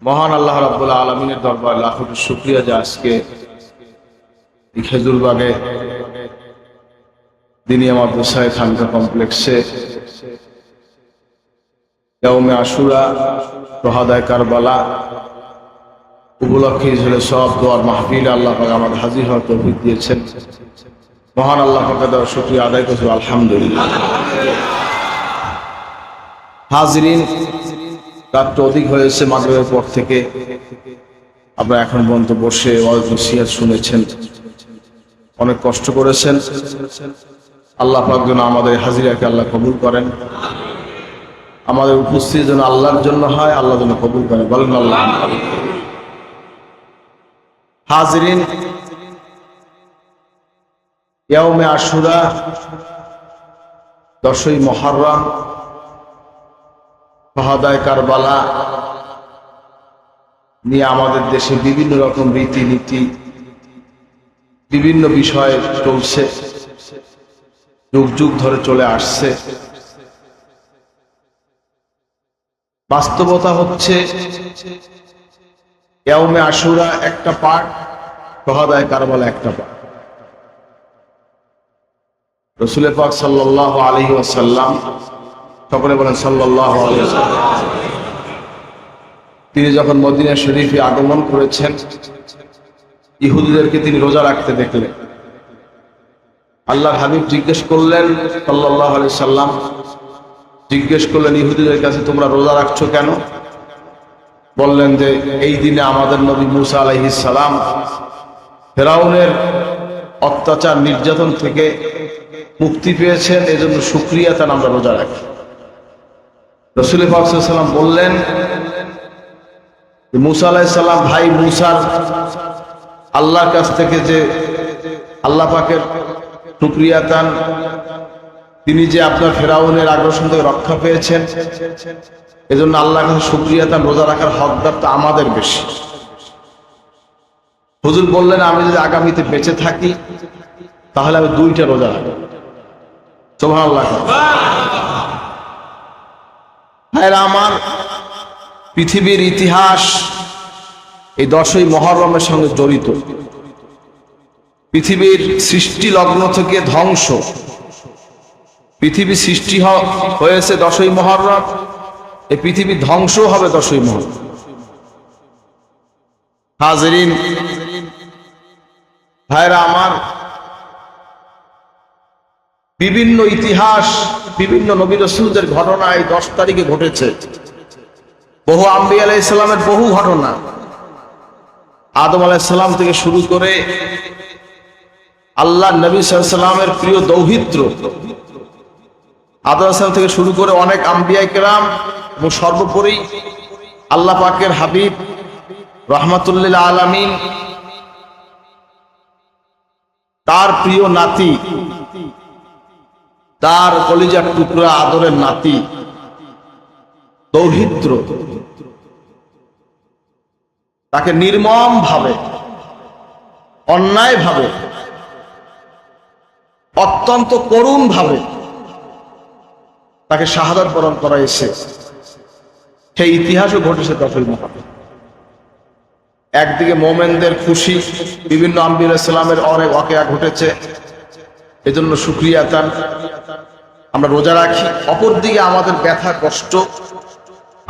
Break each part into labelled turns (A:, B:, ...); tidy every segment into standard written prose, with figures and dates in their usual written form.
A: মহান আল্লাহ রাব্বুল আলামিনের দরবারে লাখো শুকরিয়া যে আজকে এই খেজুরবাগে দিনিয়া মাদ্রাসায়ে খানকা কমপ্লেক্সে ইয়াউমে আশুরা শহাদায়ে কারবালা উপলক্ষে ছিল সব দোয়ার মাহফিল আল্লাহ পাক আমাদের হাজির হওয়ার তৌফিক দিয়েছেন। মহান আল্লাহ পাকের দরবারে শুকরিয়া আদায় করছি আলহামদুলিল্লাহ। হাজিরিন, রাত অধিক হয়েছে মাগরিবের পর থেকে আপনারা এখন পর্যন্ত বসে ওয়াজ নসিহত শুনেছেন, অনেক কষ্ট করেছেন। আল্লাহ পাক যেন আমাদের হাজিরাকে আল্লাহ কবুল করেন, আমাদের উপস্থিতি যেন আল্লাহর জন্য হয়, আল্লাহ যেন কবুল করেন, বলেন আল্লাহ। হাজিরিন, ইয়াউমে আশুরা 10ই মুহররম শহাদায়ে কারবালা নিয়ে আমাদের দেশে বিভিন্ন রকম রীতিনীতি বিভিন্ন বিষয় চলছে, যুগ যুগ ধরে চলে আসছে। বাস্তবতা হচ্ছে ইয়াউমে আশুরা একটা পার্ট, শহাদায়ে কারবালা একটা পার্ট। রাসূল পাক সাল্লাল্লাহু আলাইহি ওয়াসাল্লাম, সকলে বলেন সাল্লাল্লাহু আলাইহি ওয়াসাল্লাম, তিনি যখন মদিনা শরীফে আগমন করেছেন, ইহুদিদেরকে তিনি রোজা রাখতে দেখলেন। আল্লাহর হাবিব জিজ্ঞেস করলেন সাল্লাল্লাহু আলাইহি সাল্লাম, জিজ্ঞেস করলেন ইহুদিদের কাছে, তোমরা রোজা রাখছো কেন? বললেন যে এই দিনে আমাদের নবী মুসা আলাইহিস সালাম ফেরাউনের অত্যাচার নির্যাতন থেকে মুক্তি পেয়েছেন, এজন্য শুকরিয়া তার আমরা রোজা রাখি। রাসূল পাক সাল্লাল্লাহু আলাইহি ওয়াসাল্লাম বললেন, মুসা আলাইহিস সালাম ভাই মুসার আল্লাহর কাছ থেকে যে আল্লাহ পাকের শুকরিয়া তান, তিনি যে আপনার ফেরাউনের আগ্রাসন থেকে রক্ষা পেয়েছেন, এজন্য আল্লাহর কাছে শুকরিয়া তান, রোজা রাখার হকদার তো আমাদের বেশি। হুজুর বললেন, আমি যদি আগামীতে বেঁচে থাকি তাহলে আমি 2টা রোজা রাখবো। সুবহানাল্লাহ। ভাইরা আমার, পৃথিবীর ইতিহাস এই 10ই মুহররমের সঙ্গে জড়িত। পৃথিবীর সৃষ্টি লগ্ন থেকে ধ্বংস, পৃথিবী সৃষ্টি হয়েছে 10ই মুহররম, এই পৃথিবী ধ্বংস হবে 10ই মুহররম। হাজিরিন, ভাইরা আমার, বিভিন্ন ইতিহাস, বিভিন্ন নবী রাসূলদের ঘটনা এই 10 তারিখে ঘটেছে। বহু আম্বিয়া আলাইহিস সালামের বহু ঘটনা, আদম আলাইহিস সালাম থেকে শুরু করে আল্লাহ নবী সাল্লাল্লাহু আলাইহি সাল্লামের প্রিয় দৌহিত্র আদম আলাইহিস সালাম থেকে শুরু করে অনেক আম্বিয়া কেরাম, এবং সর্বোপরি আল্লাহ পাকের হাবিব রাহমাতুল লিল আলামিন, তার প্রিয় নাতি, তার কলিজার টুকরা আদরের নাতি, দৌহিত্র, তাকে নির্মম ভাবে, অন্যায় ভাবে, অত্যন্ত করুণ ভাবে তাকে শাহাদাত বরণ করাইছে। সেই ইতিহাসও ঘটেছে 10ই মুহররম। একদিকে মোমেনদের খুশি, বিভিন্ন আম্বিয়া আলাইহিস সালামের অনেক ওয়াকিয়া ঘটেছে, এজন্য শুকরিয়া তান আমরা রোজা রাখি। অপরদিকে আমাদের ব্যথা কষ্ট,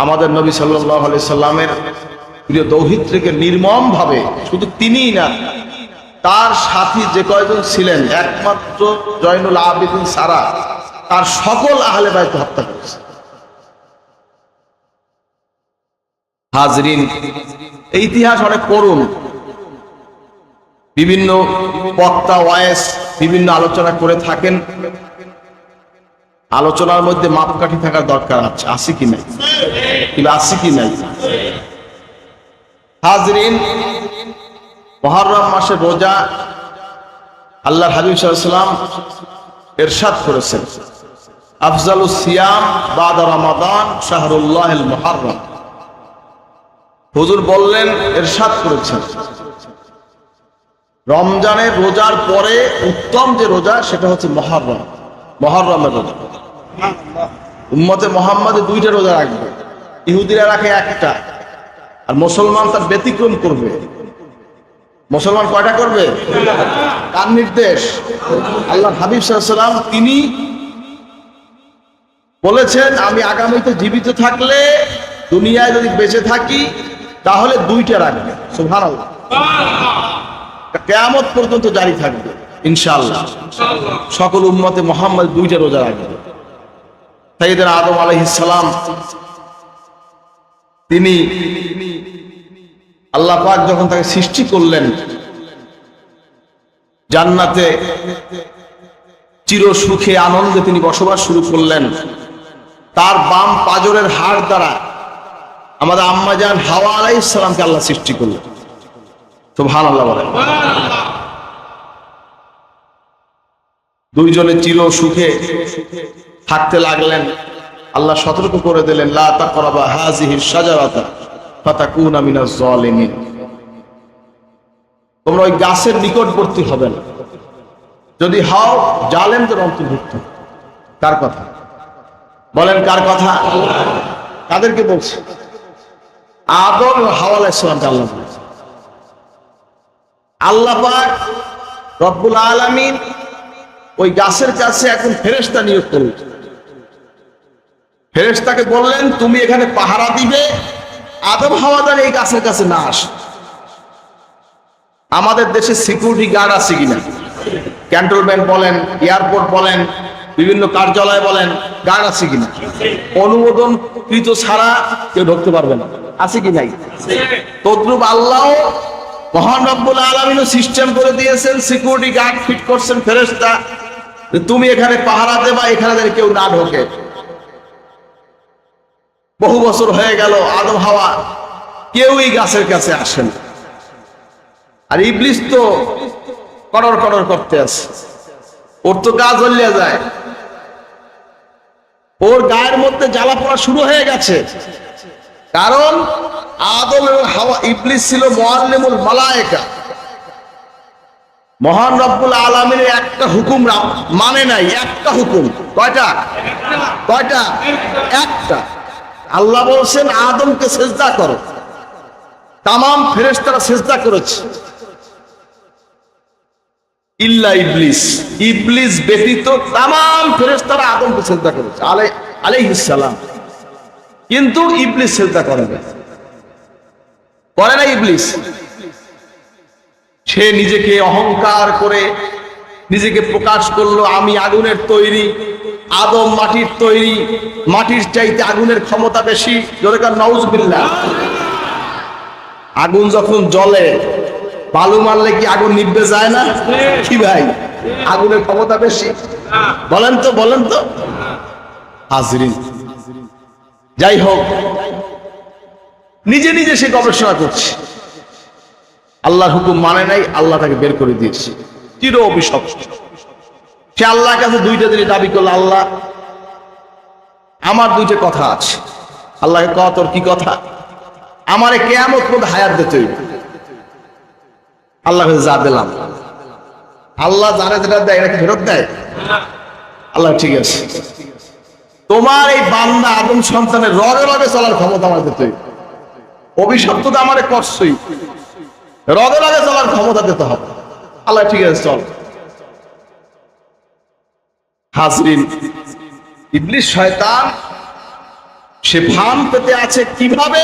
A: আমাদের নবী সাল্লাল্লাহু আলাইহি সাল্লামের প্রিয় দৌহিত্রকে নির্মম ভাবে, শুধু তিনিই না, তার সাথী যে কয়জন ছিলেন, একমাত্র জয়নুল আবেদিন সারা, তার সকল আহলে বাইত হত্যা করেছে। হাজরিন, এই ইতিহাস অনেক করুণ। বিভিন্ন বক্তা ওয়াইস বিভিন্ন আলোচনা করে থাকেন, আলোচনার মধ্যে মাপকাঠি থাকার দরকার আছে কি নাই, আছে কি নাই। হাজরিন, মুহররম মাসে রোজা আল্লাহর হাবিব সাল্লাল্লাহু আলাইহি ওয়াসাল্লাম ইরশাদ করেছেন, আফজালুস সিয়াম বাদা রমাদান শাহরুল্লাহিল মুহররম। হুজুর বললেন, ইরশাদ করেছেন, রমজানের রোজার পরে উত্তম যে রোজা সেটা হচ্ছে মুহররমের রোজা। উম্মতে মুহাম্মাদে 2টা রোজা রাখবে, ইহুদিরা রাখে একটা, আর মুসলমান তার ব্যতিক্রম করবে। মুসলমান কয়টা করবে? কার নির্দেশ? আল্লাহ হাবিব সাল্লাল্লাহু আলাইহি ওয়াসাল্লাম তিনি বলেছেন, আমি আগামীতে জীবিত থাকলে, দুনিয়ায় যদি বেঁচে থাকি, তাহলে দুইটা রাখবে। সুবহানাল্লাহ। কিয়ামত পর্যন্ত জারি থাকবে ইনশাআল্লাহ। সকল উম্মতে মুহাম্মদ দুইটা রোজা রাখবে। সাইয়েদনা আদম আলাইহিস সালাম তিনি আল্লাহ পাক যখন তাকে সৃষ্টি করলেন, জান্নাতে চির সুখে আনন্দে তিনি বসবাস শুরু করলেন। তার বাম পাজরের হাড় দ্বারা আমাদের আম্মা জান হাওয়া আলাইহিস সালামকে আল্লাহ সৃষ্টি করলেন। সুবহানাল্লাহ বলেন। দুইজনে চির সুখে থাকতে লাগলেন। আল্লাহ সতর্ক করে দিলেন, লা তাকরাবা হাযিহিশ শাজারাতা ফাতাকুনা মিনাজ জালিমিন। তোমরা ওই গাছের নিকটবর্তী হবে না, যদি হও জালেমদের অন্তর্ভুক্ত। কার কথা বলেন? কার কথা? কাদেরকে বলছে? আদম ও হাওয়া আলাইহিস সালামকে আল্লাহ বলছে। আল্লাহ পাক রব্বুল আলামিন ওই গাছের কাছে এখন ফেরেশতা নিয়োগ করলেন। ফেরেশতাকে বললেন, তুমি এখানে পাহারা দিবে, আদম হাওয়া যেন এই গাছের কাছে না আসে। আমাদের দেশে সিকিউরিটি গার্ড আছে কিনা? ক্যান্টনমেন্ট বলেন, এয়ারপোর্ট বলেন, বিভিন্ন কার্যালয় বলেন, গার্ড আছে কিনা? অনুমোদনকৃত ছাড়া কেউ ঢুকতে পারবে না, আছে কি নাই? তদ্রুপ আল্লাহ মহান রব্বুল আলামিনও সিস্টেম করে দিয়েছেন, সিকিউরিটি গার্ড ফিট করছেন ফেরেশতা, তুমি এখানে পাহারা দেবা, এখানে যেন কেউ না ঢোকে। বহু বছর হয়ে গেল, আদম হাওয়া কেউই গাছের কাছে আসেন। আর ইবলিস তো কড়র কড়র করতে আছে, ওর তো গা জ্বলিয়ে যায়, ওর গায়ের মধ্যে জ্বালা পোড়া শুরু হয়ে গেছে। কারণ আদম এবং হাওয়া, ইবলিস ছিল মুআল্লিমুল মালায়েকা, মহান রব্বুল আলামিনের একটা হুকুম মানে নাই। একটা হুকুম, কয়টা? কয়টা? একটা। আল্লাহ বলছেন আদমকে সিজদা করো, তামাম ফেরেশতারা সিজদা করেছে, ইল্লা ইবলিস, ইবলিস ব্যতীত তামাম ফেরেশতারা আদমকে সিজদা করেছে আলাইহিস সালাম। কিন্তু ইবলিস সিজদা করে না, করে না ইবলিস। সে নিজেকে অহংকার করে নিজেকে প্রকাশ করলো, আমি আগুনের তৈরি, আদম মাটির তৈরি, মাটির চাইতে আগুনের ক্ষমতা বেশি। জোরে কার নাউজুবিল্লাহ। আগুন যখন জ্বলে, বালু মারলে কি আগুন নিভবে যায় না? কি ভাই, আগুনের ক্ষমতা বেশি? বলেন তো, বলেন তো হাজরিন। যাই হোক, নিজে নিজে সে গবেষণা করছে, আল্লাহর হুকুম মানে নাই, আল্লাহ তাকে বের করে দিয়েছে, চির অভিশপ্ত। সে আল্লাহর কাছে দুইটা দিনে দাবি করলো, আল্লাহ আমার দুইটা কথা আছে। আল্লাহকে কহ, তোর কি কথা? আমারে কিয়ামত পর্যন্ত হায়াত দিতে হইবে। আল্লাহ যা দিলাম। আল্লাহ জানে যেটা দেয়, এটা কি ফেরত দেয়? আল্লাহ ঠিক আছে, তোমার এই বান্দা আদম সন্তানের রগে রগে চলার ক্ষমতা আমার দিতে হইবে। অভিশপ্ত তো আমারে করছই, রগে রগে চলার ক্ষমতা দিতে হবে। আল্লাহ ঠিক আছে, চল। হাজরিন, ইবলিস শয়তান সে ভান পেতে আছে কিভাবে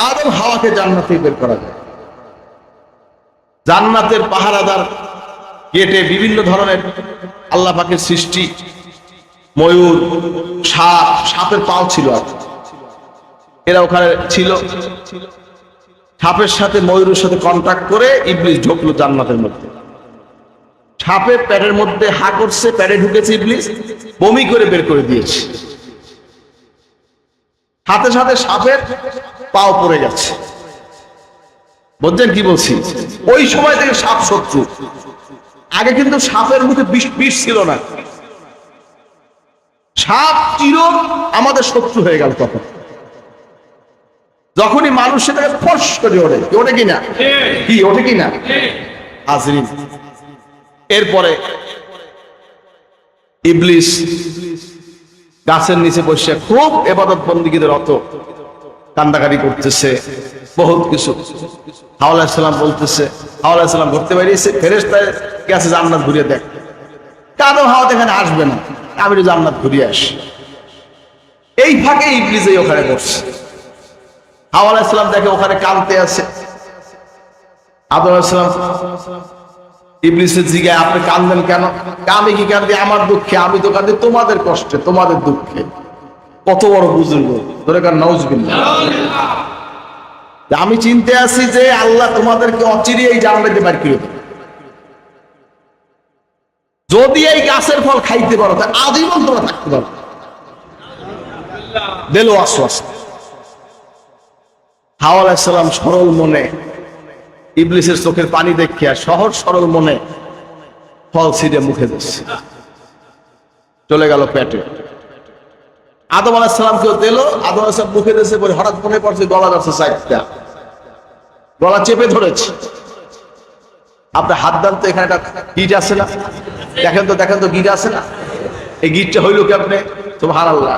A: আদম হাওয়াকে জান্নাত থেকে বের করা যায়। জান্নাতের পাহারাদার গেটে বিভিন্ন ধরনের আল্লাহ পাকের সৃষ্টি, ময়ূর, সাপ, সাপের পাও ছিল, আর এরা ওখানে ছিল। সাপের সাথে ময়ূরের সাথে কন্ট্যাক্ট করে ইবলিস ঢুকলো জান্নাতের মধ্যে। সাপের প্যাডের মধ্যে হা করছে, প্যাডে ঢুকেছে ইবলিস, বমি করে বের করে দিয়েছে। সাথে সাথে সাপের পাও পড়ে গেছে। বুঝছেন কি বলছি? ওই সময় থেকে সাপ শত্রু। আগে কিন্তু সাপের মুখে বিষ ছিল না। সাপ চির আমাদের শত্রু হয়ে গেল তখন, যখনই মানুষ সেটাকে ফস করে ওঠে। ওঠে কিনা? কি ওঠে কিনা? হাজরিন, এরপরে ইবলিস গাছের নিচে বসে খুব ইবাদত বন্দেগীতে রত, কান্দাকাটি করতেছে, বহুত কিছু। হাওয়া আলাইহিস সালাম বলতেছে, হাওয়া আলাইহিস সালাম ঘুরতে বেরিয়েছে, ফেরেশতায় গেছে জান্নাত ঘুরিয়ে দেখ। কেন হাওয়া এখানে আসবে না, আমি তো জান্নাত ঘুরিয়ে আসি। এই ফাঁকে ইবলিস ওখানে বসছে। হাওয়া আলাইহিস সালাম দেখে ওখানে কাঁদতে আছে। আদম আলাইহিস সালাম ইবলিসের জিজ্ঞাসা, আপনি কাঁদলেন কেন? আমি কি কাঁদি আমার দুঃখে? আমি তো কাঁদি তোমাদের কষ্টে, তোমাদের দুঃখে। কত বড় বুজুর্গ, ধরে কার নাউজুবিল্লাহ। আমি চিনতে আছি যে আল্লাহ তোমাদেরকে অচিরে এই জান্নাতে বের করে দেবে। যদি এই গাছের ফল খাইতে পারো তা আজীবন তোমরা থাকতে পারো। দিল আশ্বাস। হাওয়া আলাইহিস সালাম সরল মনে ইবলিসের চোখের পানি দেখিয়া সহজ সরল মনে ফল ছিঁড়ে মুখে দিচ্ছে, চলে গেল পেটে। আদম আলাইহিস সালামকেও দিল, আদম আলাইহিস সালাম মুখে দিয়েছে বলে হঠাৎ মনে পড়ছে গলা যাচ্ছে চারটা, গলা চেপে ধরেছে। আপনার হাত দান তো, এখানে একটা গিট আছে না, দেখেন তো গিট আছে না, এই গিটটা হইল কি আপনি? সুবহানাল্লাহ।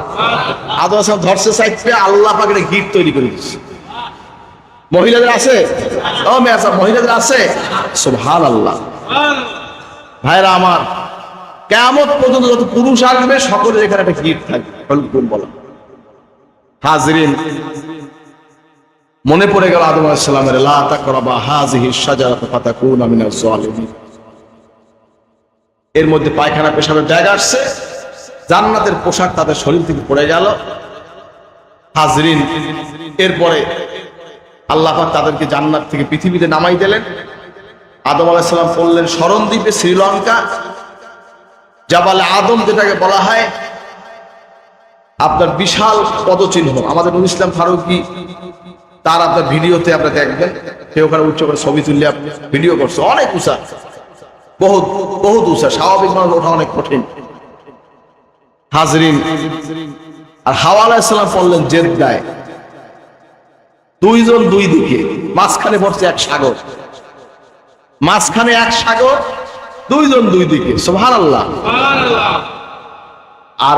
A: আদম আলাইহিস সালাম ধরছে চারটা, আল্লাহ পাক একটা গিট তৈরি করে দিচ্ছে। মহিলাদের আছে? ও মেয়েছা, মহিলাদের আছে? সুবহানাল্লাহ। ভাইরা আমার, কিয়ামত পর্যন্ত যত পুরুষ আসবে সকলের এখানে একটা গিট থাকবে। বলা হাজরিন, মনে পড়ে গেল আদম আলাইহিস সালামের লা তাকরাবা হাযিহি শাজারাতা ফাতাকুনা মিনাজ জালিমিন। এর মধ্যে পায়খানা পেশাবের জায়গা আসছে, জান্নাতের পোশাক তাদের শরীর থেকে পড়ে গেল। হাজরিন, এরপরে আল্লাহ পাক তাদেরকে জান্নাত থেকে পৃথিবীতে নামাই দিলেন। আদম আলাইহিস সালাম পড়লেন স্মরণদ্বীপে, শ্রীলঙ্কা, জাবাল আদম যেটাকে বলা হয়, আপনার বিশাল পদচিহ্ন। আমাদের নুরুল ইসলাম ফারুকী তার আপনার ভিডিওতে আপনারা দেখবেন, সে ওখানে উচ্চ করে ছবি তুললে ভিডিও করছে, অনেক উঁচা, বহুত উঁচা, স্বাভাবিক মানুষ ওঠা অনেক কঠিন। হাজরিন, আর হাওয়া আলাইহিস সালাম পড়লেন জেদ্দায়, দুইজন দুই দিকে, মাঝখানে পড়ছে এক সাগর, মাঝখানে এক সাগর, দুইজন দুই দিকে। সুবহানাল্লাহ। আর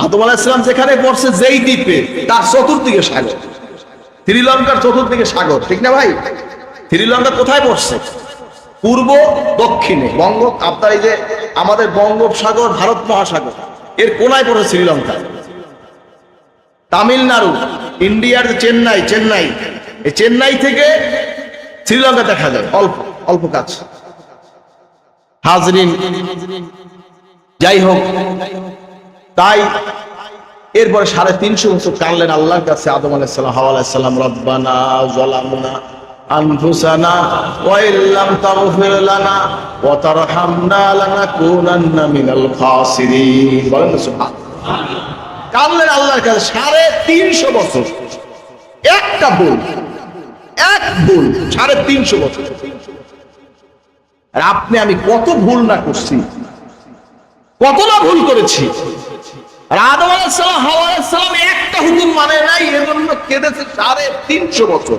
A: আদম আলাইহিস সালাম যেখানে পড়ছে যেই দ্বীপে, তার চতুর্দিকে সাগর, শ্রীলঙ্কার চতুর্দিকে সাগর, ঠিক না ভাই? শ্রীলঙ্কা কোথায় পড়ছে? পূর্ব দক্ষিণে আপনার এই যে আমাদের বঙ্গোপসাগর, ভারত মহাসাগর, এর কোনায় পড়ছে শ্রীলঙ্কা। তামিলনাড়ু, ইন্ডিয়ার চেন্নাই, এই চেন্নাই থেকে শ্রীলঙ্কা দেখা যায়, অল্প অল্প কাজ। হাজরিন, যাই হোক, তাই এরপরে 350 বছর কাঁদলেন আল্লাহর কাছে আদম আলাইহিস সালাম, হাওয়া আলাইহিস সালাম, রব্বানা যালামনা আনফুসানা ওয়া ইল্লাম তাগফির লানা ওয়া তারহামনা লানাকুনান্না মিনাল খাসিরিন। বলেন না সুবহানাল্লাহ। কাঁদলেন আল্লাহর কাছে 350 বছর, একটা ভুল, এক ভুল, 350 বছর। আর আপনি আমি কত ভুল না করছি, কত না ভুল করেছি। আর আদম আলাইহিস সালাম, হাওয়া আলাইহিস সালাম একটা হুকুম মানে নাই, এজন্য কেঁদেছে 350 বছর।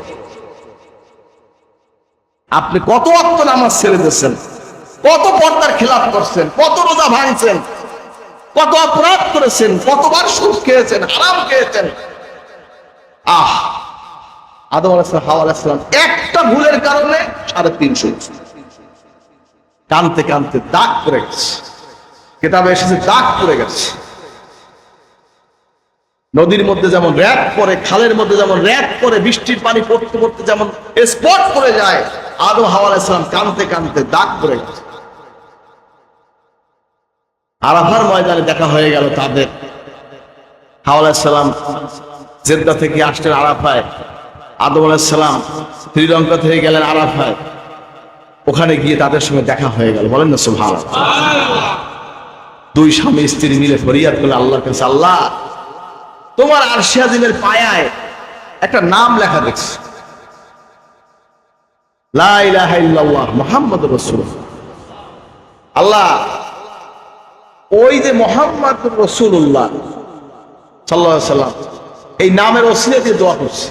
A: আপনি কত ওয়াক্ত নামাজ ছেড়ে দিয়েছেন, কত পর্দার খেলাফ করছেন, কত রোজা ভাঙছেন, কত অপরাধ করেছেন, কতবার সুদ খেয়েছেন, হারাম খেয়েছেন। আদম আলাইহিস সালাম, হাওয়া আলাইহিস সালাম একটা ভুলের কারণে 350 কানতে কানতে দাগ পড়ে গেছে। কিতাবে এসেছে দাগ পড়ে গেছে। নদীর মধ্যে যেমন র‍্যাপ পড়ে, খালের মধ্যে যেমন র‍্যাপ পড়ে, বৃষ্টির পানি পড়তে পড়তে যেমন স্পট পড়ে যায়, আদম হাওয়া আলাইহিস সালাম কানতে কানতে দাগ পড়ে গেছে। আরাফার ময়দানে দেখা হয়ে গেল তাদের। হাওয়া আলাইহিস সালাম জেদ্দা থেকে আসলেন আরাফায়, আদম আলাইহিস সালাম শ্রীলঙ্কা থেকে গেলেন আরাফায়, ওখানে গিয়ে তাদের সঙ্গে দেখা হয়ে গেল। বলেন না সুবহানাল্লাহ। দুই স্বামী স্ত্রী মিলে ফরিয়াদ করলেন আল্লাহর কাছে, আল্লাহ তোমার আরশে আজিমের পায়ায় একটা নাম লেখা দেখছি, লা ইলাহা ইল্লাল্লাহ মুহাম্মাদুর রাসূলুল্লাহ। আল্লাহ, ওই যে মুহাম্মাদুর রাসূলুল্লাহ সাল্লাল্লাহু আলাইহি সাল্লাম, এই নামের ওসিলা দিয়ে দোয়া করছি,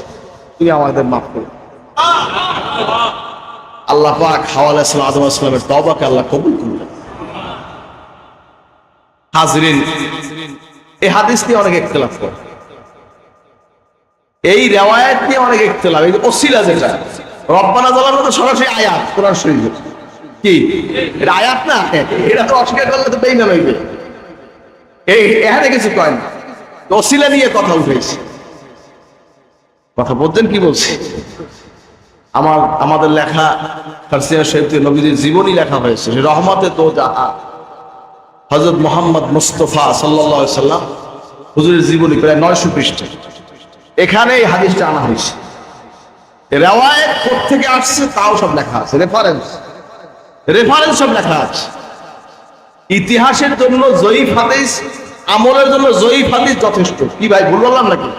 A: তুমি আমাদের মাফ করো। আল্লাহ পাক হাওয়া আলাইহিস সালাম, আদম আলাইহিস সালামের তওবাকে আল্লাহ কবুল করলেন। হাজরিন, এই হাদিস নিয়ে অনেক ইখতিলাফ করে। এই রেওয়ায়াত নিয়ে অনেক ইখতিলাফ। এই ওসিলা যেটা রব্বানা যাওয়ার মতো সরাসরি আয়াত কোরআন শরীফে, কি এটা আয়াত না? এটা তো অস্বীকার করলে তো বেঈমান হইবে। এই এখানে কিছু কয় না, ওসিলা নিয়ে কথা উঠেছে। কথা বলছেন কি বলছি? আমাদের লেখা ফারসিয়া শরীফে নবীজির জীবনী লেখা হয়েছে, রহমতে দো জাহা হযরত মুহাম্মদ মুস্তাফা সাল্লাল্লাহু আলাইহি সাল্লাম হুজুরের জীবনী প্রায় 900 পৃষ্ঠা। এখানে এই হাদিসটা আনা হয়েছে। রিওয়ায়াত কোত্থেকে আসছে তাও সব লেখা আছে, রেফারেন্স সব লেখা আছে। ইতিহাসের জন্য জয়ীফ হাদিস, আমলের জন্য জয়ীফ হাদিস যথেষ্ট। কি ভাই ভুল বললাম নাকি?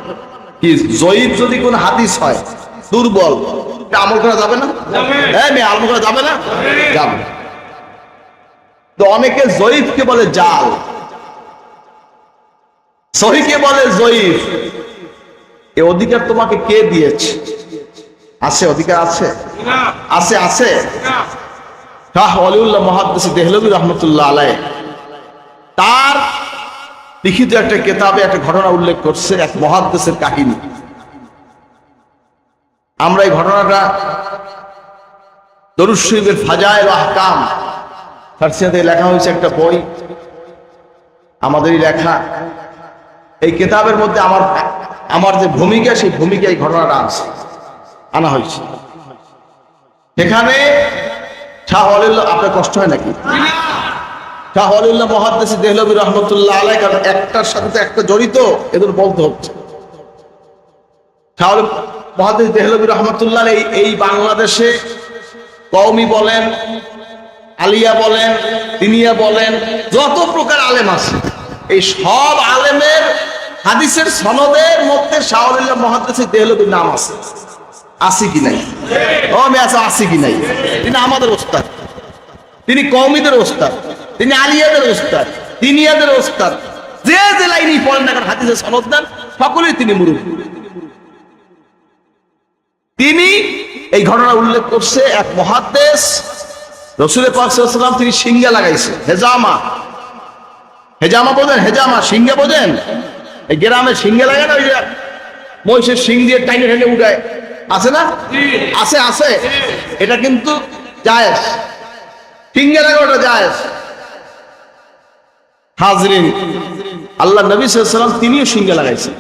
A: কি জয়ীফ যদি কোন হাদিস হয় দুর্বল, আমল করা যাবে না? হ্যাঁ, আমল করা যাবে না? যাবে। তো অনেকে জয়ীফকে বলে জাল, সহিহকে বলে জয়ীফ। এই অধিকার তোমাকে কে দিয়েছে? আছে অধিকার? আছে, আছে, আছে। শাহ ওয়ালিউল্লাহ মুহাদ্দিস দেহলভী রাহমাতুল্লাহ আলাইহি তার লিখিত একটা কিতাবে একটা ঘটনা উল্লেখ করছে, এক মুহাদ্দিসের কাহিনী। আমরা এই ঘটনাটা দরুদ শরীফের ফাজায়েল ও আহকাম ফারসিয়াতে লেখা হয়েছে একটা বই, আমাদেরই লেখা। এই কিতাবের মধ্যে আমার যে ভূমিকা, সেই ভূমিকা এই ঘটনাটা আনা হয়েছে। সেখানে শাহ ওয়ালিউল্লাহ, আপনার কষ্ট হয় নাকি? শাহ ওয়ালিউল্লাহ মুহাদ্দিস দেহলভী রাহমাতুল্লাহ আলাইহি, কারণ একটার সাথে তো একটা জড়িত, এদের বলতে হচ্ছে। শাহ মুহাদ্দিস দেহলভী রাহমাতুল্লাহ এই বাংলাদেশে কওমি বলেন, আলিয়া বলেন, দিনিয়া বলেন, যত প্রকার আলেম আছে, এই সব আলেমের হাদিসের সনদের মধ্যে শাহ ওয়ালিউল্লাহ মুহাদ্দিস দেহলভীর নাম আছে। আছে কি নাই? ও মেয়াসা, আছে কি নাই? তিনি আমাদের ওস্তাদ, তিনি কওমিদের ওস্তাদ, তিনি আলিয়াদের ওস্তাদ, দিনিয়াদের ওস্তাদ। যে যে লাইনই পড়েন না কারণ হাদিসের সনদ দেন, সকলেই তিনি মুরব্বি। তিনি এই ঘটনা উল্লেখ করছে, এক মুহাদ্দিস রাসূল পাক সাল্লাল্লাহু আলাইহি ওয়াসাল্লাম তিনি সিংহা লাগাইছে, হেজামা। হেজামা বোঝেন? হেজামা সিংহা বোঝেন? এই গ্রামে সিংহা লাগে না, ওই যে মহিষের সিং দিয়ে টাইনে টেনে উঠায়, আছে না? আছে, আছে। এটা কিন্তু জায়েজ, সিংহা লাগানোটা জায়েজ। হাজরিন, আল্লাহ নবী সাল্লাল্লাহু আলাইহি ওয়াসাল্লাম তিনিও সিংহা লাগাইছেন।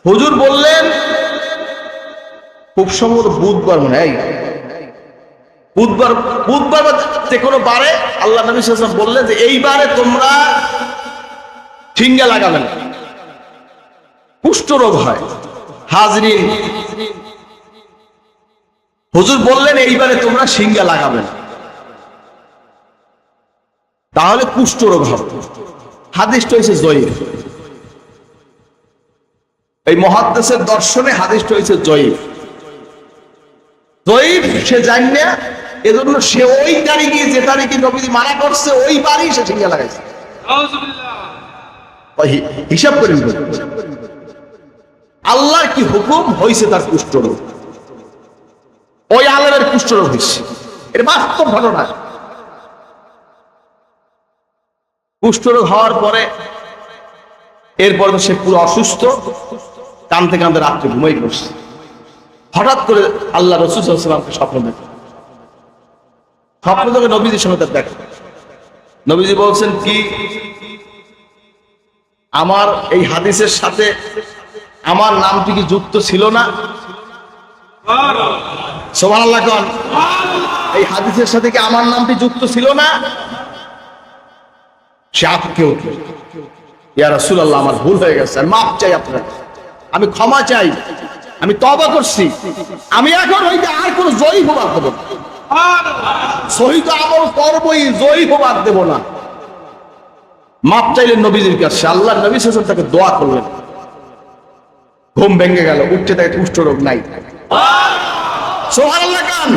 A: হুজুর বললেন, খুব সম্ভবত বুধবার মনে হয়, বুধবার বা যে কোনো বারে আল্লাহ নবী সাল্লাল্লাহু আলাইহি ওয়াসাল্লাম বললেন যে এইবারে তোমরা সিংহা লাগাবেন, কুষ্ঠ রোগ হয়। হাজরিন, হুজুর বললেন এইবারে তোমরা সিংহা লাগাবেন, তাহলে কুষ্ঠ রোগ হবে। হাদিসটা হয়েছে জয়ীফ। এই মুহাদ্দিসের দর্শনে হাদিসটা হয়েছে জয়ীফ। জয়ীফ সে জানে না, এজন্য সে ওই তারিখে, যে তারিখে নবীজি মানা করছে, ওই বারই সে সিংহা লাগাইছে। হিসাব করেন, আল্লাহর কি হুকুম হয়েছে তার কুষ্ঠরোগ, ওই আলেমের কুষ্ঠরোগ হয়েছে। এটা বাস্তব ঘটনা। কুষ্ঠরোগ হওয়ার পরে এরপরে তো সে পুরো অসুস্থ, কাঁদতে কাঁদতে রাত্রে ঘুমাই পড়ছে। হঠাৎ করে আল্লাহ রাসূল সাল্লাল্লাহু আলাইহি ওয়াসাল্লামকে স্বপ্ন দেখে, স্বপ্ন দেখে নবীজির সঙ্গে তার দেখা। নবীজি বলছেন কি, আমার এই হাদিসের সাথে আমার নামটি কি যুক্ত ছিল না? সুবহানাল্লাহ কোন? এই হাদিসের সাথে কি আমার নামটি যুক্ত ছিল না? সে আটকে উঠল, ইয়া রাসূলুল্লাহ, আমার ভুল হয়ে গেছে, মাফ চাই আপনার, আমি ক্ষমা চাই, আমি তওবা করছি, আমি এখন হইতে আর কোন জয়ীফ বাদ দেব না, সহিহ আমল করবই, জয়ীফ বাদ দেব না। মাপ চাইলেন নবীজির কাছে। আল্লাহ নবী সাল্লাল্লাহু আলাইহি ওয়াসাল্লাম তাকে দোয়া করলেন, ঘুম ভেঙে গেল, উঠতে দেখে কুষ্ঠ রোগ নাই। সুবহানাল্লাহ কান।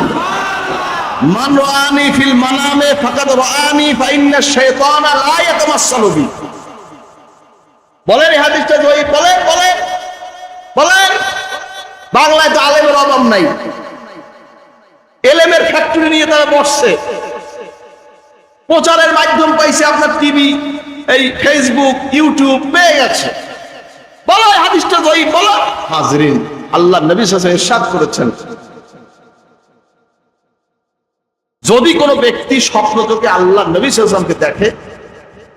A: মান রাআনি ফিল মানামে ফাকাদ রাআনি ফাইন্না শাইতানা লা ইয়াতামাসসালু বি। বলেন এই হাদিসটা জয়ীফ? বলেন, বলেন, বলেন। বাংলায় তো আলেমের অভাব নাই, এলেমের ফ্যাক্টরি নিয়ে তারা বসছে, প্রচারের মাধ্যম পাইছে, আপনার টিভি, এই ফেসবুক, ইউটিউব পেয়ে গেছে, বলো এই হাদিসটা যঈফ বলো। হাজরিন, আল্লাহ নবী সাল্লাল্লাহু আলাইহি ওয়াসাল্লাম ইরশাদ করেছেন, যদি কোনো ব্যক্তি স্বপ্নযোগে আল্লাহ নবী সাল্লাল্লাহু আলাইহি ওয়াসাল্লামকে দেখে,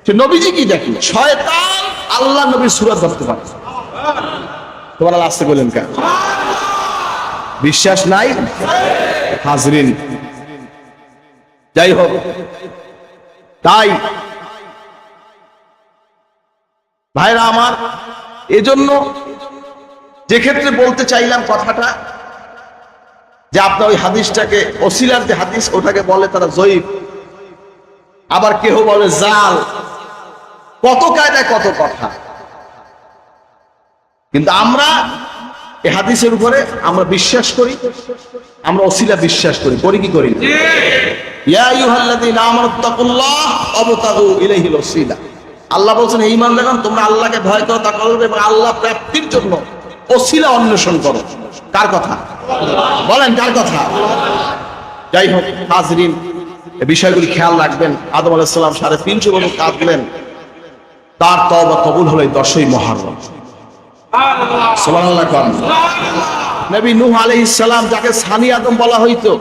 A: সে নবীজি কি দেখে? শয়তান আল্লাহ নবীর সূরা ধরতে পারে। তোমরা আসতে বলেন কেন? বিশ্বাস নাই? হাজরিন, যাই হোক, তাই ভাইরা আমার, এজন্য যে ক্ষেত্রে বলতে চাইলাম কথাটা, যে আপনার ওই হাদিসটাকে ওসিলার যে হাদিস, ওটাকে বলে তারা যঈফ, আবার কেউ বলে জাল, কত কায়দায় কত কথা। কিন্তু আমরা এই হাদিসের উপরে আমরা বিশ্বাস করি, আমরা ওসিলা বিশ্বাস করি, করি কি করি? ইয়া আইয়ুহাল্লাযীনা আমানুত্তাকুল্লাহ ওয়াবতাগু ইলাইহিল ওসিলা। আল্লাহ বলছেন, হে ঈমানদারগণ, তোমরা আল্লাহকে ভয় করো, তাকওয়া করো এবং আল্লাহ প্রাপ্তির জন্য ওসিলা অন্বেষণ করো। কার কথা বলেন? কার কথা? যাই হোক হাজরিন, এই বিষয়গুলি খেয়াল রাখবেন। আদম আলাইহিস সালাম 350 বছর কাঁদলেন, তার তওবা কবুল হলো 10ই মুহররম। সুবহানাল্লাহ। নবী নূহ আলাইহিস সালাম, যাকে সানি আদম বলা হইতো,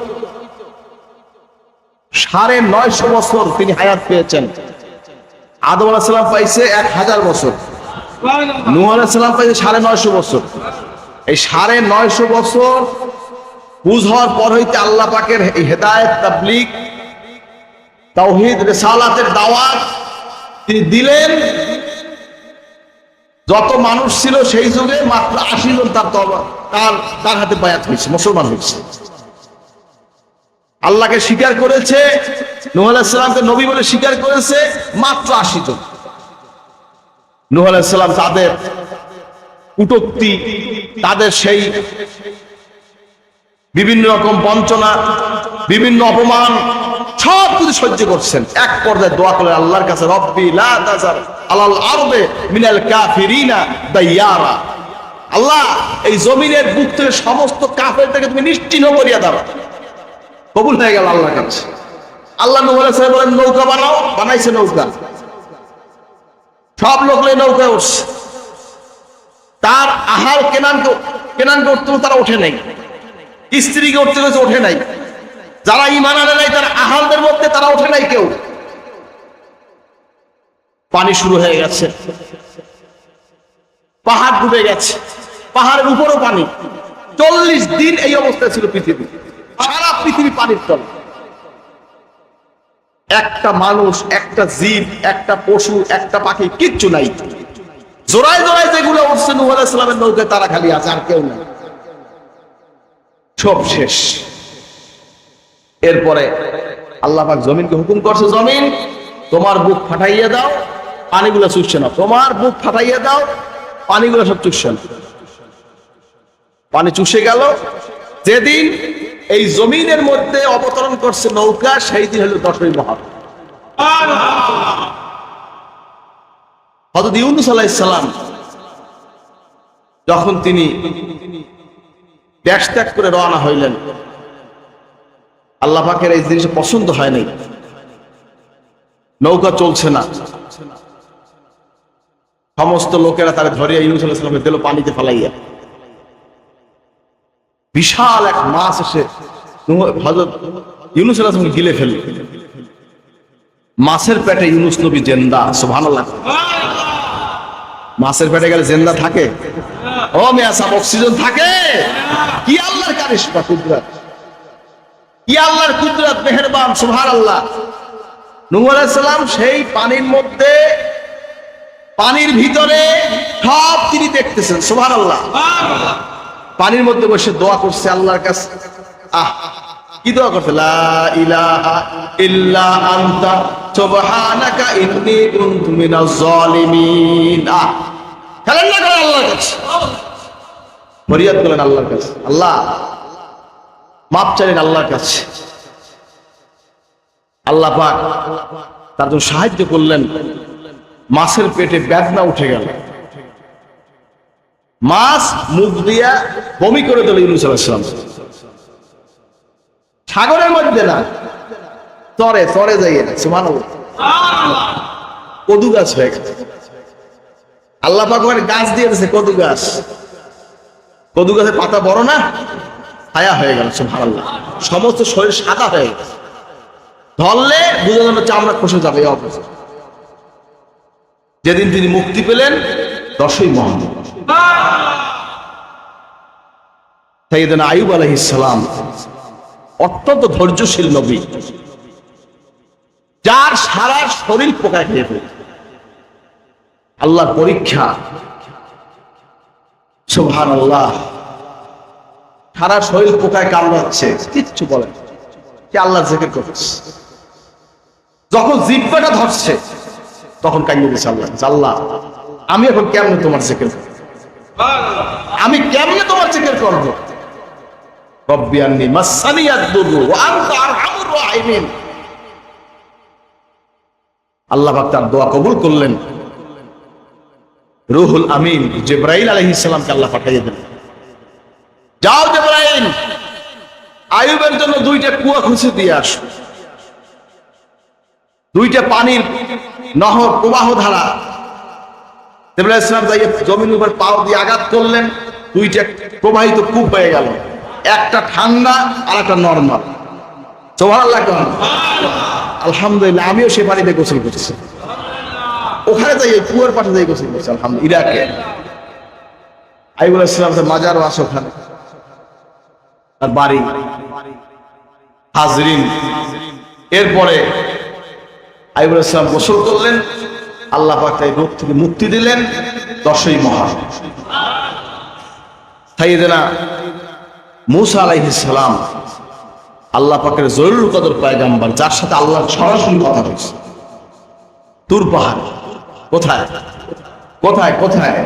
A: 950 বছর তিনি হায়াত পেয়েছেন। আদম আলাইহিস সালাম পাইছে 1000 বছর, নূহ আলাইহিস সালাম পাইছে 950 বছর। এই 950 বছর বুঝ হওয়ার পর হইতে আল্লাহ পাকের এই হেদায়েত, তাবলীগ, তাওহীদ, রিসালাতের দাওয়াত তিনি দিলেন। যত মানুষ ছিল সেই যুগে মাত্র 80 জন তার হাতে বায়াত হয়েছে, মুসলমান হয়েছে, আল্লাহকে স্বীকার করেছে, নূহ আলাইহিস সালামকে নবী বলে স্বীকার করেছে মাত্র 80 জন। নূহ আলাইহিস সালাম তাদের কটূক্তি, তাদের সেই বিভিন্ন রকম বঞ্চনা, বিভিন্ন অপমান সব কিছু সহ্য করছেন। এক পর্যায়ে দোয়া করলেন আল্লাহর কাছে, রব্বি লা তাযার আলাল আরদি মিনাল কাফিরিনা দাইয়ারা। আল্লাহ, এই জমিনের বুক থেকে সমস্ত কাফেরদেরকে তুমি নিশ্চিহ্ন করিয়া দাও। কবুল হয়ে গেল আল্লাহর কাছে। আল্লাহ নূহ আলাইহিস সালাম বলেন, নৌকা বানাও, বানাইছে নৌকা, সব লোক নৌকায় উঠছে। তার আহাল কেনানকে উঠতে তারা ওঠে নাই, স্ত্রীকে উঠতে গেছে ওঠে নাই, যারা ঈমান আনে নাই তার আহালদের মধ্যে তারা ওঠে নাই কেউ। পানি শুরু হয়ে গেছে, পাহাড় ডুবে গেছে, পাহাড়ের উপরও পানি। 40 দিন এই অবস্থায় ছিল পৃথিবী, সারা পৃথিবী পানির তলে। একটা মানুষ, একটা জীব, একটা পশু, একটা পাখি কিচ্ছু নাই। জোড়ায় জোড়ায় যেগুলো উঠছে নূহ আলাইহিস সালামের নৌকায়, তারা খালি আছে, আর কেউ নাই, সব শেষ। এরপরে আল্লাহ পাক জমিনকে হুকুম করছে, জমিন তোমার বুক ফাটাইয়া দাও, পানিগুলো চুষছে না, তোমার বুক ফাটাইয়া দাও, পানিগুলো সব চুষছে না। পানি চুষে গেল। যেদিন এই জমিনের মধ্যে অবতরণ করছে নৌকা, সেই দিন হলো 10ই মুহররম। হযরত ইউনূস আলাইহিস সালাম যখন তিনি দেশ ত্যাগ করে রওনা হইলেন, আল্লাহ পাকের এই জিনিস পছন্দ হয় নাই, নৌকা চলছে না। সমস্ত লোকেরা তারা ধরিয়া ইউনূস আলাইহিস সালামকে দিল পানিতে ফেলাইয়া। বিশাল এক মাছ এসে হযরত ইউনূস আলাইহিস সালামকে গিলে ফেলল। মাছের পেটে ইউনূস নবী জিন্দা। সুবহানাল্লাহ। মাছের পেটে গেলে জিন্দা থাকে? ও মিয়া সাহেব, অক্সিজেন থাকে? কি আল্লাহর কারিশমা, কুদরত, কি আল্লাহর কুদরত, মেহেরবান, সুবহানাল্লাহ। নূহ আলাইহিস সালাম সেই পানির মধ্যে, পানির ভিতরে সব তিনি দেখতেছেন। সুবহানাল্লাহ। পানির মধ্যে বসে দোয়া করছে আল্লাহর কাছে। কি দোয়া করছে? লা ইলাহা ইল্লা আনতা সুবহানাকা ইন্নী কুনতু মিনাজ জালিমিন। খেলেন না করে আল্লাহর কাছে ফরিয়াদ করলেন আল্লাহর কাছে, আল্লাহ মাপ চাইলেন আল্লাহর কাছে। আল্লাহ পাক তার জন্য সাহায্য করলেন। মাছের পেটে বেদনা উঠে গেল, মাছ মুখ দিয়া বমি করে দিল ইউনূস আলাইহিস সালাম। সাগরের মধ্যে না, তরে তরে যাইয়ে না। সুবহানাল্লাহ। কদু গাছ হয়ে গেছে। আল্লাহ পাক ওখানে গাছ দিয়ে দিয়েছে, কদু গাছ। কদু গাছের পাতা বড় না, ছায়া হয়ে গেল, সুবহানাল্লাহ। সমস্ত শরীর সাদা হয়ে গেছে, ধরলে বুঝে যেন চামড়া খসে যাবে এই অবস্থা। যেদিন তিনি মুক্তি পেলেন 10ই মুহররম। সাইয়েদনা আইয়ুব আলাইহিস সালাম অত্যন্ত ধৈর্যশীল নবী, যার সারা শরীর পোকায় খেয়ে ফেলত। আল্লাহর পরীক্ষা, সুবহানাল্লাহ। সারা শরীর পোকায় কামড়াচ্ছে, কিচ্ছু বলে না, কি আল্লাহর জিকির করছে। যখন জিহ্বাটা ধরছে তখন কান্না দিচ্ছে আল্লাহ, আল্লাহ আমি এখন কেমনে তোমার জিকির করব, আমি কেমনে তোমার জিকির করব। রব্বি আন্নী মাসসানিয়াদ দুররু ওয়া আনতা আরহামুর রাহিমিন। আল্লাহ পাক তার দোয়া কবুল করলেন। রূহুল আমিন জিবরাইল আলাইহিস সালামকে আল্লাহ পাঠিয়ে দিলেন, যাও জিবরাইল, আইয়ুবের জন্য 2টা কুয়া খুঁজে দিয়ে আসো, 2টা পানির নহর প্রবাহ ধারা। জিবরাইল আলাইহিস সালাম যাই জমিনের উপর পাও দিয়ে আঘাত করলেন, 2টা প্রবাহিত কূপ হয়ে গেল, একটা ঠান্ডা আর একটা নরমাল। সুবহানাল্লাহ। আলহামদুলিল্লাহ, আমিও সে পানিতে গোসল করছি, ওখানে যাই কুয়ার পাশে যাই গোসল করছি, আলহামদুলিল্লাহ। ইরাকে আইয়ুব আলাইহিস সালামের মাজারও আছে ওখানে, আর বাড়ি। হাজরিন, এরপরে আইয়ুব আলাইহিস সালাম গোসল করলেন, আল্লাহ পাক তাই রোগ থেকে মুক্তি দিলেন 10ই মুহররম। সাইয়েদনা মূসা আলাইহিস সালাম আল্লাহ পাকের জরুল কদর পয়গম্বর, যার সাথে আল্লাহর সরাসরি কথা হয়েছে। তুর পাহাড়, কোথায় কোথায় কোথায়?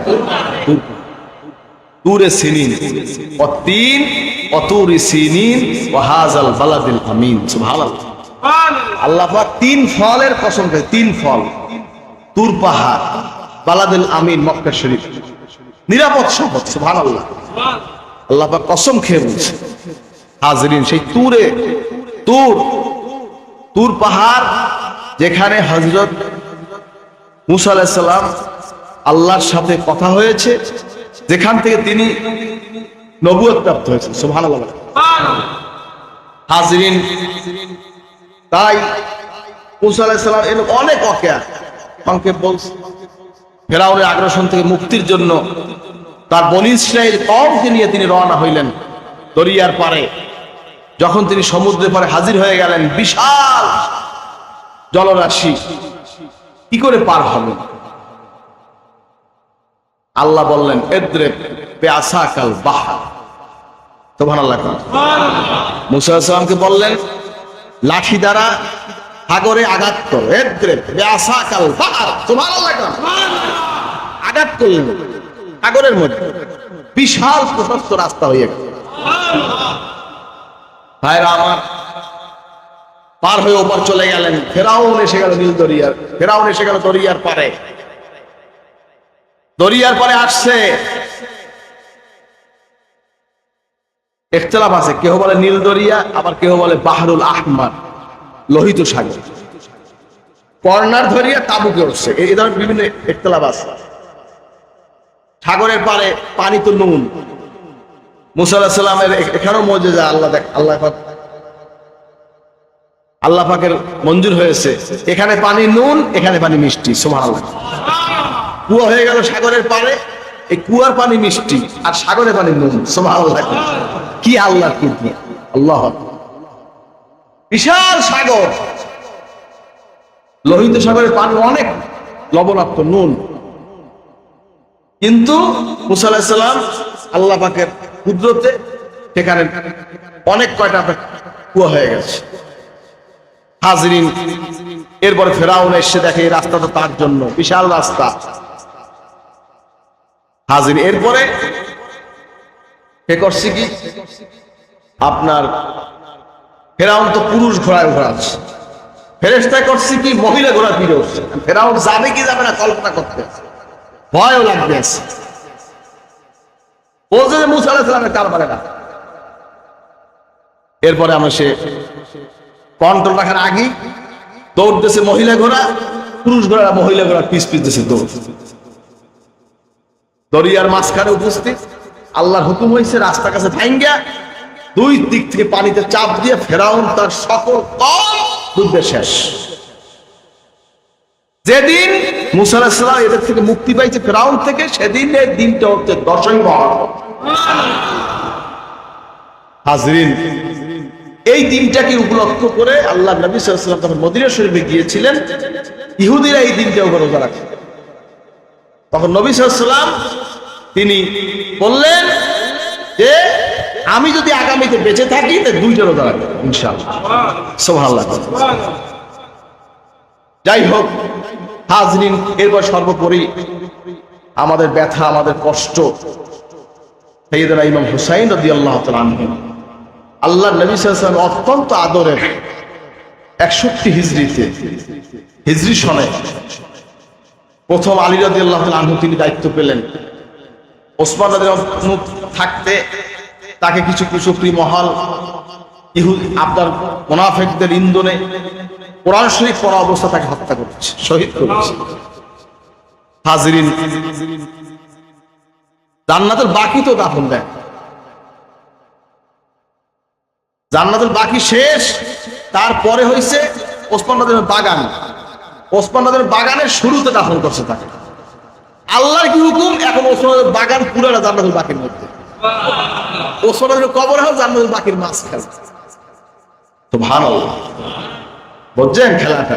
A: তুরে সিনিন ও তিন অতুরি সিনিন ও হাজাল বালাদিল আমিন। সুবহানাল্লাহ। আল্লাহ পাক 3 ফলের কসম করে, 3 ফল, তুর পাহাড়, বালাদিল আমিন, মক্কা শরীফ, নিরাপদ শপথ। সুবহানাল্লাহ। আল্লাহ পাক কসম খেয়ে বলছে। হাজরিন, সেই তুর পাহাড়, যেখানে হযরত মূসা আলাইহিস সালাম আল্লাহর সাথে কথা হয়েছে, যেখান থেকে তিনি নবুয়ত প্রাপ্ত হয়েছে। সুবহানাল্লাহ। হাজরিন, তাই মূসা আলাইহিস সালাম এর অনেক ওয়াকিয়া সংক্ষেপ বলছে। ফেরাউনের আগ্রাসন থেকে মুক্তির জন্য তার বনী ইসরাইল কওমকে নিয়ে তিনি রওনা হইলেন দরিয়ার পারে। যখন তিনি সমুদ্রের পারে হাজির হয়ে গেলেন, বিশাল জলরাশি, কি করে পার হবেন? আল্লাহ বললেন, ইদরিব বিআসাকাল বাহর। সুবহানাল্লাহ। মূসা আলাইহিস সালামকে বললেন, লাঠি দ্বারা সাগরে আঘাত করো। ইদরিব বিআসাকাল বাহর। সুবহানাল্লাহ। আঘাত করলেন সাগরের মধ্যে, বিশাল প্রশস্ত রাস্তা হয়ে গেল। ভাইরা আমার, পার হয়ে ওপার চলে গেলেন। ফেরাউন এসে গেল নীল দরিয়ার, ফেরাউন এসে গেল দরিয়ার পারে। দরিয়ার পারে আসছে, ইখতিলাফ আছে, কেউ বলে নীল দরিয়া, আবার কেউ বলে বাহরুল আহমার, লোহিত সাগর। কর্নার ধরিয়া তাবুকে উঠছে, এই ধরনের বিভিন্ন ইখতিলাফ আছে। সাগরের পারে পানি তো নুন। মূসা আলাইহিস সালামের এখানেও মুজিজা, আল্লাহ পাকের মঞ্জুর হয়েছে, এখানে পানি নুন, এখানে পানি মিষ্টি। সুবহানাল্লাহ। কুয়া হয়ে গেল সাগরের পারে, এই কুয়ার পানি মিষ্টি আর সাগরের পানি নুন। সুবহানাল্লাহ। কি আল্লাহর কুদরত! আল্লাহ আকবার। বিশাল সাগর, লোহিত সাগরের পানি অনেক লবণাক্ত, নুন, কিন্তু মূসা আলাইহিস সালাম আল্লাহ পাকের কুদরতে সেখানে অনেক কয়টা কুয়া হয়ে গেছে। হাজরিন, এরপরে ফেরাউন এসে দেখে এই রাস্তাটা তার জন্য বিশাল রাস্তা। হাজরিন, এরপরে কে করছে কি, আপনার ফেরাউন তো পুরুষ ঘোড়ায় ঘোরাচ্ছে, ফেরেশতায় করছে কি মহিলা ঘোড়া ফিরে উঠছে। ফেরাউন যাবে কি যাবে না কল্পনা করতে ভয়ও লাগবে, বলছে যে মূসা আলাইহিস সালামের কার পারে না। এরপরে আমরা সে কন্ট্রোল রাখার আগে দৌড়তেছে মহিলা ঘোড়া, পুরুষ ঘোড়া মহিলা ঘোড়া পিছ দিতেছে দৌড়। দরিয়ার মাঝখানে উপস্থিত, আল্লাহর হুকুম হয়েছে রাস্তার কাছে ভাঙ্গা দুই দিক থেকে পানিতে চাপ দিয়ে ফেরাউন তার সকল কওম ডুবে শেষ। যেদিন মুসা আলাইহিস সালাম এদের থেকে মুক্তি পাইছে ফেরাউন থেকে, সেদিনের দিনটা হচ্ছে 10ই মুহররম। হাজরিন, এই দিনটাকে উপলক্ষ করে আল্লাহ নবী সাল্লাল্লাহু আলাইহি ওয়াসাল্লাম যখন মদিনা শরীফে গিয়েছিলেন, ইহুদিরা এই দিনটা রোজা রাখে। তখন নবী সাল্লাল্লাহু আলাইহি ওয়াসাল্লাম তিনি বললেন যে আমি যদি আগামীতে বেঁচে থাকি তাহলে 2টা রোজা রাখবো ইনশাআল্লাহ। সুবহানাল্লাহ। যাই হোক হাজরিন, এরপর সর্বোপরি আমাদের ব্যথা, আমাদের কষ্ট, সাইয়েদনা ইমাম হুসাইন রাদিয়াল্লাহু তাআলা আনহু আল্লাহর নবী সাল্লাল্লাহু আলাইহি ওয়াসাল্লাম অত্যন্ত আদরের 61 হিজরি সনে প্রথম আলী রাদিয়াল্লাহু তাআলা আনহু তিনি দায়িত্ব পেলেন। ওসমান রাদিয়াল্লাহু আনহু থাকতে তাকে কিছু কুচক্রী মহল আপনার মুনাফিকদের ইন্ধনে কোরআন শরীফ পড়া অবস্থা তাকে হত্যা করেছে, শহীদ করেছে। হাজরিন, জান্নাতুল বাকি তো দাফন দেয়, জান্নাতুল বাকি শেষ, তারপরে হয়েছে ওসমান রাদিয়াল্লাহু বাগান। ওসমান রাদিয়াল্লাহু বাগানের শুরুতে দাফন করছে তাকে। আল্লাহর কি হুকুম, এখন ওসমান বাগান পুরোটা জান্নাতুল বাকির মধ্যে, ওসমান কবর হয় জান্নাতুল বাকির মাঝখানে। সুবহানাল্লাহ, বুঝছেন খেলাটা?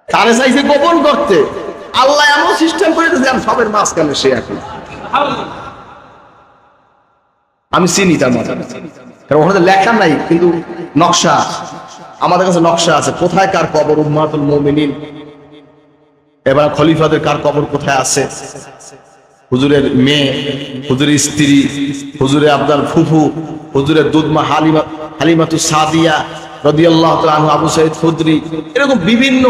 A: তারে চাইছে গোপন করতে, আল্লাহ এমন সিস্টেম করে দিয়েছে সবের মাঝখানে সে এখন। আমি চিনি তার মজা, কারণ ওখানে লেখা নাই, কিন্তু নকশা আমাদের কাছে নকশা আছে কোথায় কার কবর, উম্মাতুল মুমিনিন, এবার খলিফাদের কার কবর কোথায় আছে, হুজুরের মেয়ে, হুজুরের স্ত্রী, হুজুরে আব্দাল ফুফু, হুজুরের দুধমা হালিমাতুস সাদিয়া রাদিয়াল্লাহু তাআলা আনহু, আবু সাঈদ খুদরি, এরকম বিভিন্ন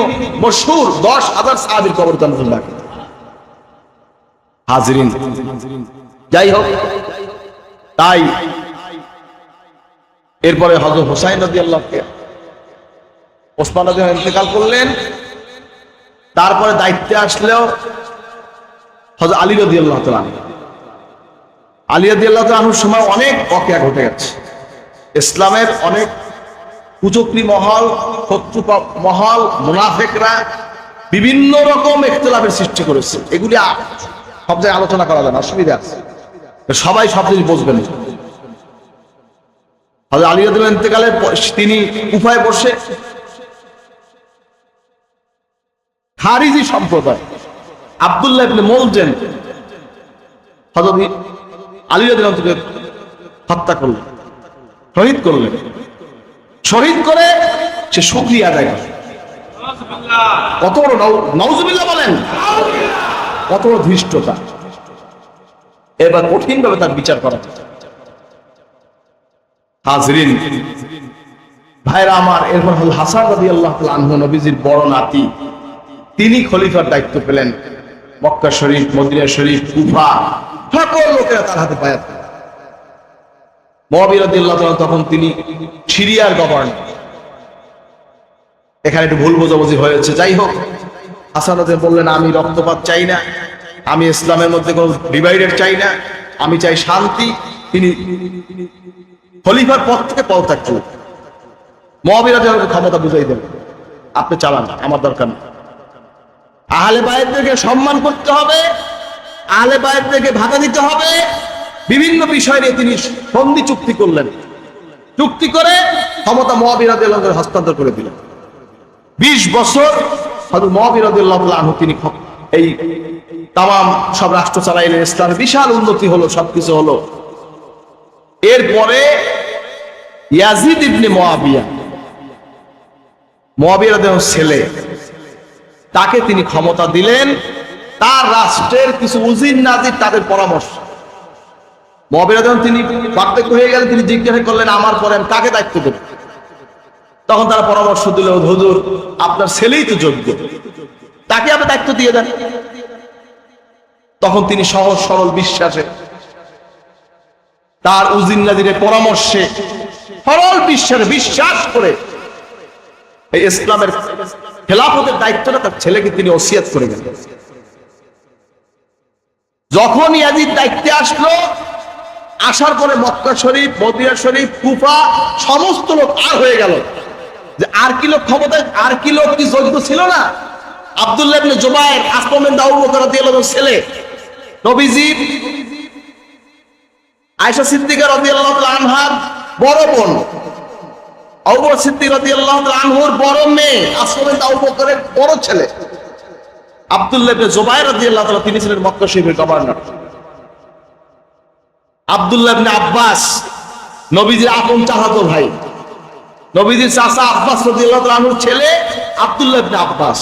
A: মশহুর 10,000 সাহাবীর কবর জান্নাতুল বাকি। হাজরিন, যাই হোক, তাই এরপরে হযরত হুসাইন রাদিয়াল্লাহু তাআলা ওসমান রাদিয়াল্লাহু ইন্তেকাল করলেন। তারপরে দায়িত্বে আসলেও হযরত আলী রাদিয়াল্লাহু তাআলা, আলী রাদিয়াল্লাহু তাআলা আনহুর সময় অনেক ওয়াকিয়া ঘটে গেছে। ইসলামের অনেক কুচক্রী মহল, শত্রু মহল, মুনাফিকরা বিভিন্ন রকম ইখতিলাফের সৃষ্টি করেছে। এগুলি সব জায়গায় আলোচনা করা যায় না, অসুবিধা আছে, সবাই সব জিনিস বুঝবেন। হযরত আলী রাদিয়াল্লাহু ইন্তেকালের তিনি কুফায় বসে খারিজি সম্প্রদায় আব্দুল্লাহ ইবনে মুলজিম হযরত আলী রাদিয়াল্লাহু তাআলা হত্যা করলেন, শহীদ করলেন। শহীদ করে সে শুকরিয়া আদায় করে। কত বড় নাউজুবিল্লাহ বলেন, কত বড় ধৃষ্টতা। এবার কঠিন ভাবে তার বিচার করা। হাজরিন, ভাইরা আমার, এরপর হল হাসান রাদিয়াল্লাহু তাআলা আনহু, নবীজির বড় নাতি, তিনি খলিফার দায়িত্ব পেলেন। মক্কা শরীফ, মদিনা শরীফ, কুফা, সকল লোকেরা তার হাতে বায়াত। মুআবিয়া রাদিয়াল্লাহু তাআলা তখন তিনি সিরিয়ার গভর্নর। এখানে একটু ভুল বোঝাবুঝি হয়েছে। যাই হোক, হাসান রাদিয়াল্লাহু বললেন, আমি রক্তপাত চাই না, আমি ইসলামের মধ্যে কোনো ডিভাইডেড চাই না, আমি চাই শান্তি। তিনি খলিফার পদ থেকে পদত্যাগ করলেন। মুআবিয়া রাদিয়াল্লাহু ক্ষমতা বুঝাই দেন, আপনি চালান, আমার দরকার নেই। আহলে বায়তদেরকে সম্মান করতে হবে, আহলে বায়তদেরকে ভাতা দিতে হবে। বিভিন্ন বিষয় নিয়ে তিনি সন্ধি চুক্তি করলেন। চুক্তি করে ক্ষমতা মুআবিয়া রাদিয়াল্লাহু আনহু হস্তান্তর করে দিলেন। 20 বছর হযরত মুআবিয়া রাদিয়াল্লাহু আনহু তিনি এই তামাম সব রাষ্ট্র চালাইলেন। ইসলামের বিশাল উন্নতি হলো, সবকিছু হলো। এরপরে ইয়াজিদ ইবনে মুআবিয়া, মুআবিয়া রাদিয়াল্লাহু আনহুর ছেলে, তাকে তিনি ক্ষমতা দিলেন। তার রাষ্ট্রের কিছু উজির নাজির তাদের পরামর্শ। মুআবিয়া রাদিয়াল্লাহু আনহু তিনি বার্ধক্য হয়ে গেলেন, তিনি জিজ্ঞাসা করলেন আমার পরে আমি কাকে দায়িত্ব দেব? তখন তারা পরামর্শ দিল, হুজুর আপনার ছেলেই তো যোগ্য, তাকে আপনি দায়িত্ব দিয়ে দেন। তখন তিনি সহজ সরল বিশ্বাসে, তার উজির নাজিরের পরামর্শে, সরল বিশ্বাসে বিশ্বাস করে এই ইসলামের খেলাফতের দায়িত্বটা তার ছেলেকে তিনি ওসিয়ত করে গেলেন। যখন ইয়াজিদ দায়িত্বে আসলো, আসার পরে মক্কা শরীফ, মদিনা শরীফ, কুফা সমস্ত লোক আর হয়ে গেল যে আর কি লোক ক্ষমতায়, আর কি লোক কি যোগ্য ছিল না? আব্দুল্লাহ ইবনে জুবায়ের, আসমা বিনতে আবু বকর রাদিয়াল্লাহু আনহুর ছেলে, নবীজির আয়েশা সিদ্দিকা রাদিয়াল্লাহু তাআলা আনহার বড় বোন, আবু বকর সিদ্দিক রাদিয়াল্লাহু তাআলা আনহুর বড় মেয়ে, আসমা বিনতে আবু বকরের বড় ছেলে আব্দুল্লাহ ইবনে জুবায়ের রাদিয়াল্লাহু তাআলা, তিনি ছিলেন মক্কা শরীফের গভর্নর। আব্দুল্লাহ ইবনে আব্বাস, নবীজির আপন চাচাতো ভাই, নবীজির চাচা আব্বাস রাদিয়াল্লাহু তাআলা আনহুর ছেলে আব্দুল্লাহ ইবনে আব্বাস।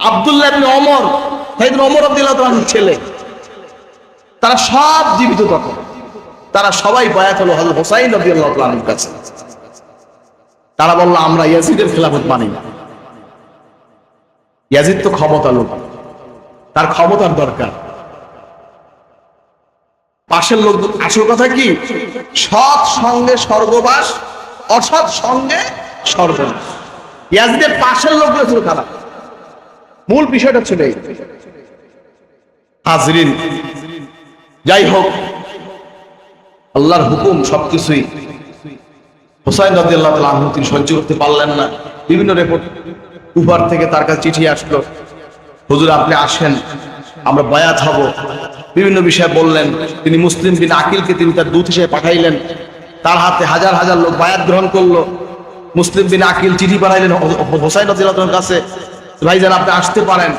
A: আব্দুল্লাহ ইবনে ওমর, সাইয়েদনা ওমর রাদিয়াল্লাহু তাআলা আনহুর ছেলে, তারা সব জীবিত তখন, তারা সবাই বায়াত হলো হযরত হুসাইন রাদিয়াল্লাহু তাআলা আনহুর কাছে। তারা বলল আমরা ইয়াজিদের খেলাফত মানি না, ইয়াজিদ তো ক্ষমতা লোক, তার ক্ষমতার দরকার। পাশের লোক, আসল কথা কি, সৎ সঙ্গে স্বর্গবাস, অসৎ সঙ্গে সর্বনাশ। ইয়াজিদের পাশের লোকগুলো ছিল খারাপ, মূল বিষয়টা ছিল এই। হাজরিন, যাই হোক, আল্লাহর হুকুম সবকিছুই। হুসাইন রাদিয়াল্লাহু তাআলা আনহু তিনি সহ্য করতে পারলেন না, বিভিন্ন রিপোর্ট, কুফার থেকে তার কাছে চিঠি আসলো, হুজুর আপনি আসেন, আমরা বায়াত হব। বিভিন্ন বিষয়ে বললেন। তিনি মুসলিম বিন আকিলকে তিনি তার দূত হিসেবে পাঠাইলেন, তার হাতে হাজার হাজার লোক বায়াত গ্রহণ করলো। মুসলিম বিন আকিল চিঠি পাঠাইলেন হুসাইন রাদিয়াল্লাহু তাআলার কাছে, ভাইজান আপনি আসতে পারেন,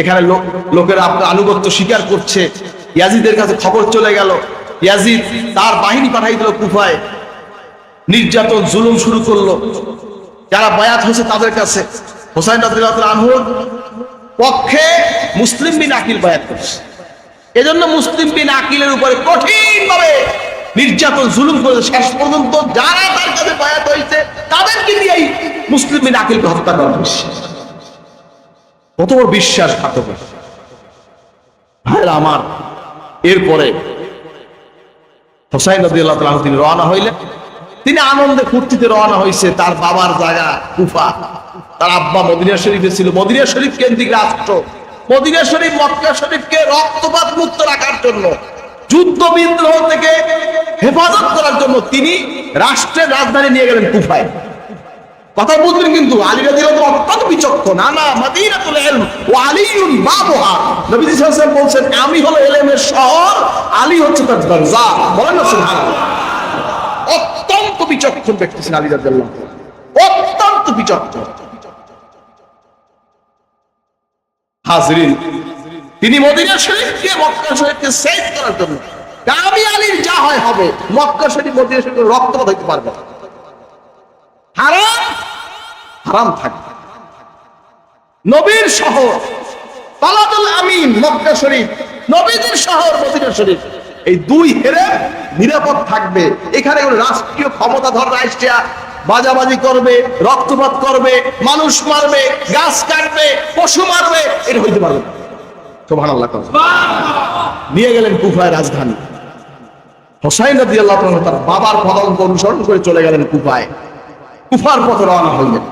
A: এখানে লোকেরা আপনার আনুগত্য স্বীকার করছে। ইয়াজিদের কাছে খবর চলে গেল, ইয়াজিদ তার বাহিনী পাঠাই দিল কুফায়, নির্যাতন জুলুম শুরু করলো। যারা বায়াত হয়েছে তাদের কাছে হুসাইন রাদিয়াল্লাহু তাআলা আনহুর পক্ষে মুসলিম বিন আকিল বায়াত করছে। এজন্য মুসলিম বিন আকিলের উপরে কঠিন ভাবে নির্যাতন জুলুম করেছে। শেষ পর্যন্ত যারা তার কাছে বায়াত হয়েছে তাদেরকে দিয়েই মুসলিম বিন আকিলকে হত্যা করা হয়েছে। কত বড় বিশ্বাসঘাতক ভাইরা আমার। এরপরে হুসাইন রাদিয়াল্লাহু তাআলা তিনি রওনা হইলেন। তিনি আনন্দে ফুর্তিতে রওনা হয়েছে তার বাবার জায়গা কুফা। তার আব্বা মদিনা শরীফে ছিল, মদিনা শরীফ কেন্দ্রিক রাষ্ট্র। মদিনা শরীফ মক্কা শরীফকে রক্তপাত মুক্ত রাখার জন্য, যুদ্ধ বিদ্রোহ থেকে হেফাজত করার জন্য তিনি রাষ্ট্রের রাজধানী নিয়ে গেলেন কুফায়। কথা বুঝবেন কিন্তু, আলী রাদিয়াল্লাহু তাআলা অত্যন্ত বিচক্ষণ। আনা মাদিনাতুল ইলম ওয়া আলীউন বাবুহা। নবীজি সাল্লাল্লাহু আলাইহি ওয়াসাল্লাম বলেন আমি হলো ইলমের শহর, আলী হচ্ছে তার দরজা। বলেন না সুবহানাল্লাহ। অত্যন্ত বিচক্ষণ ব্যক্তি ছিলেন আলী রাদিয়াল্লাহু তাআলা, অত্যন্ত বিচক্ষণ। হাজরিন, তিনি মদিনা শরীফকে মক্কা শরীফকে সেভ করার জন্য, আমি আলীর যা হয় হবে, মক্কা শরীফ মদিনা শরীফ রক্তপাত হইতে পারবে না, হারাম হারাম থাকবে। নবীর শহর বালাদুল আমিন মক্কা শরীফ, নবীদের শহর মদিনা শরীফ, এই দুই হেরে নিরাপদ থাকবে। এখানে কোনো রাষ্ট্রীয় ক্ষমতাধর রাষ্ট্রিয়া বাজাবাজি করবে, রক্তপাত করবে, মানুষ মারবে, গাছ কাটবে, পশু মারবে, এটা হইতে পারবে না। সুবহানাল্লাহ। নিয়ে গেলেন কুফায় রাজধানী। হুসাইন রাদিয়াল্লাহু তাআলা তার বাবার পদাঙ্ক অনুসরণ করে চলে গেলেন কুফায়, কুফার পথে রওনা হইলেন।